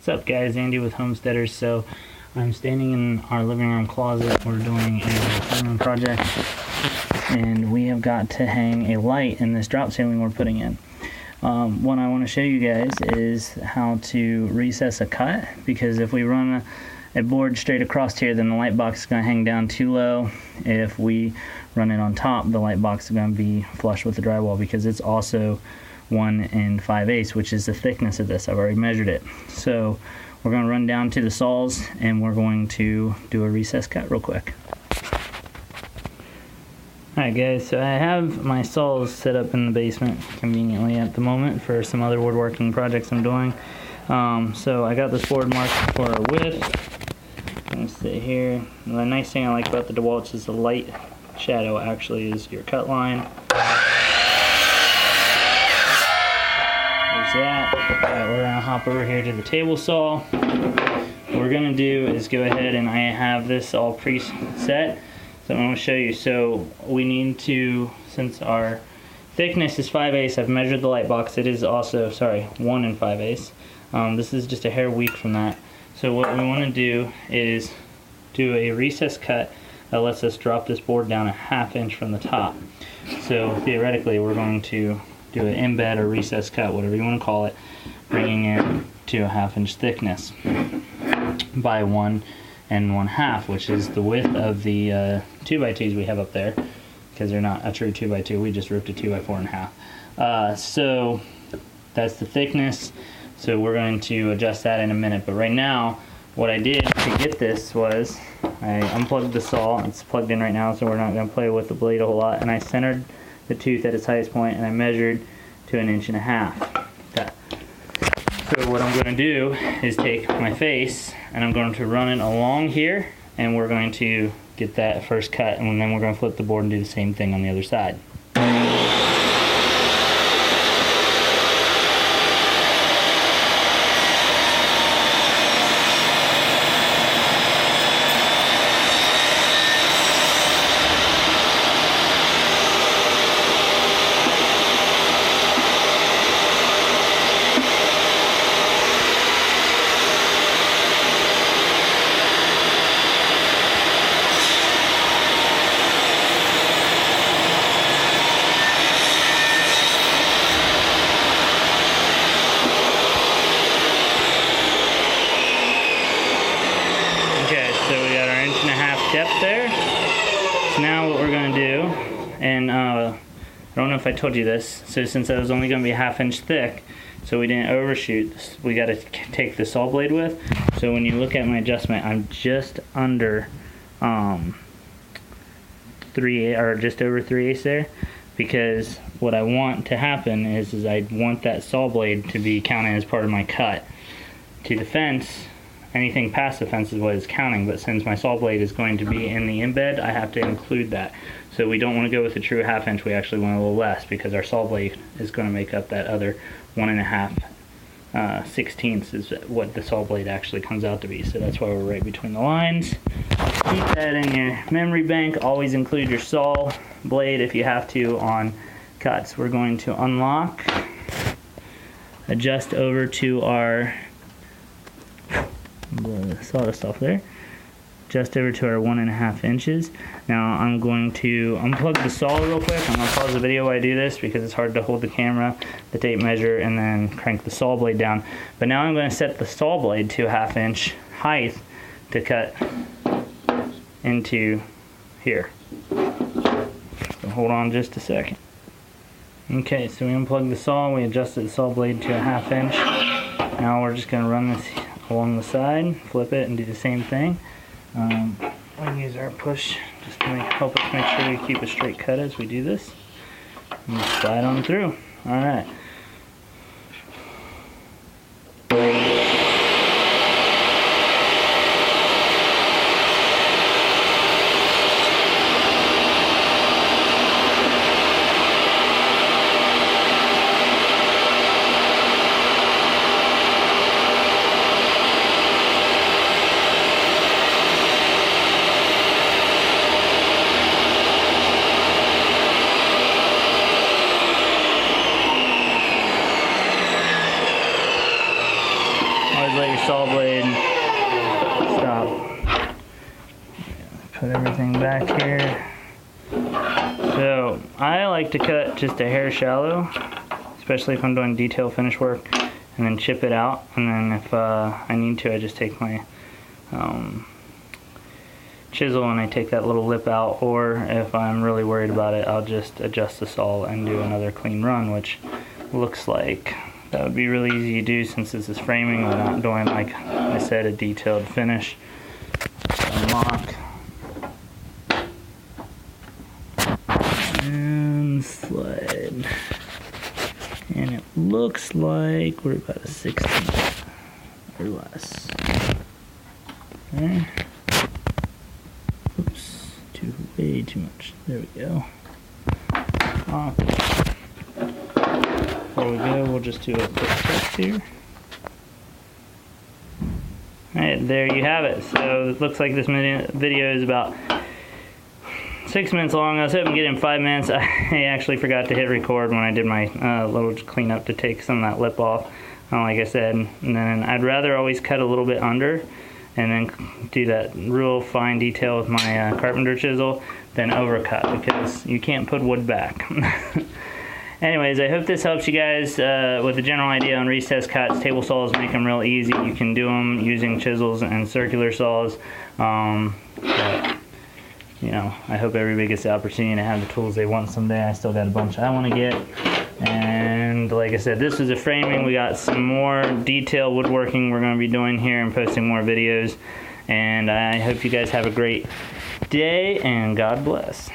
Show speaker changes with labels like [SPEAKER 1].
[SPEAKER 1] What's up guys, Andy with Homesteaders. So I'm standing in our living room closet. We're doing a living room project and we have got to hang a light in this drop ceiling we're putting in. What I want to show you guys is how to recess a cut, because if we run a board straight across here, then the light box is going to hang down too low. If we run it on top, the light box is going to be flush with the drywall, because it's also 1 5/8, which is the thickness of this. I've already measured it. So we're going to run down to the saws and we're going to do a recess cut real quick. Alright guys, so I have my saws set up in the basement conveniently at the moment for some other woodworking projects I'm doing. So I got this board marked for a width. I'm going to sit here. And the nice thing I like about the DeWalt is the light shadow actually is your cut line. That. Alright, we're gonna hop over here to the table saw. What we're gonna do is go ahead, and I have this all preset, so I'm gonna show you. So we need to, since our thickness is 5/8, I've measured the light box. It is also, 1 5/8. This is just a hair weak from that. So what we want to do is do a recess cut that lets us drop this board down a 1/2 inch from the top. So theoretically we're going to do an embed or recess cut, whatever you want to call it, bringing it to a 1/2 inch thickness by 1 1/2, which is the width of the 2x2s we have up there, because they're not a true 2x2. We just ripped a 2x4 in half. So that's the thickness. So we're going to adjust that in a minute. But right now, what I did to get this was I unplugged the saw. It's plugged in right now, so we're not going to play with the blade a whole lot. And I centered the tooth at its highest point, and I measured to 1 1/2 inches. So what I'm going to do is take my face and I'm going to run it along here, and we're going to get that first cut, and then we're going to flip the board and do the same thing on the other side. Depth there. So now what we're going to do, and I don't know if I told you this, so since that was only going to be a 1/2 inch thick, so we didn't overshoot, we got to take the saw blade width. So when you look at my adjustment, I'm just under 3/8, or just over 3/8 there, because what I want to happen is I want that saw blade to be counted as part of my cut. To the fence, anything past the fence is what is counting, but since my saw blade is going to be in the embed, I have to include that. So we don't want to go with a true 1/2 inch, we actually want a little less, because our saw blade is going to make up that other 1 1/2 16ths is what the saw blade actually comes out to be. So that's why we're right between the lines. Keep that in your memory bank. Always include your saw blade if you have to on cuts. We're going to unlock, adjust over to our sawdust off there, just over to our 1 1/2 inches. Now I'm going to unplug the saw real quick. I'm going to pause the video while I do this, because it's hard to hold the camera, the tape measure, and then crank the saw blade down. But now I'm going to set the saw blade to a 1/2 inch height to cut into here. So hold on just a second. Okay, so we unplugged the saw, we adjusted the saw blade to a 1/2 inch. Now we're just going to run this along the side, flip it, and do the same thing. We use our push just to help us make sure we keep a straight cut as we do this. And slide on through. Alright. always let your saw blade stop. Put everything back here. So I like to cut just a hair shallow, especially if I'm doing detail finish work, and then chip it out. And then if I need to, I just take my chisel and I take that little lip out, or if I'm really worried about it, I'll just adjust the saw and do another clean run, which looks like that would be really easy to do since this is framing. We're not doing, like I said, a detailed finish. Unlock and slide, and it looks like we're about a 16th or less. Okay. Oops, way too much. There we go. Before we go, we'll just do a quick test here. Alright, there you have it. So it looks like this video is about 6 minutes long. I was hoping to get in 5 minutes. I actually forgot to hit record when I did my little cleanup to take some of that lip off, like I said. And then I'd rather always cut a little bit under and then do that real fine detail with my carpenter chisel than overcut, because you can't put wood back. Anyways, I hope this helps you guys with a general idea on recess cuts. Table saws make them real easy. You can do them using chisels and circular saws. But, you know, I hope everybody gets the opportunity to have the tools they want someday. I still got a bunch I want to get. And like I said, this is a framing. We got some more detailed woodworking we're going to be doing here and posting more videos. And I hope you guys have a great day, and God bless.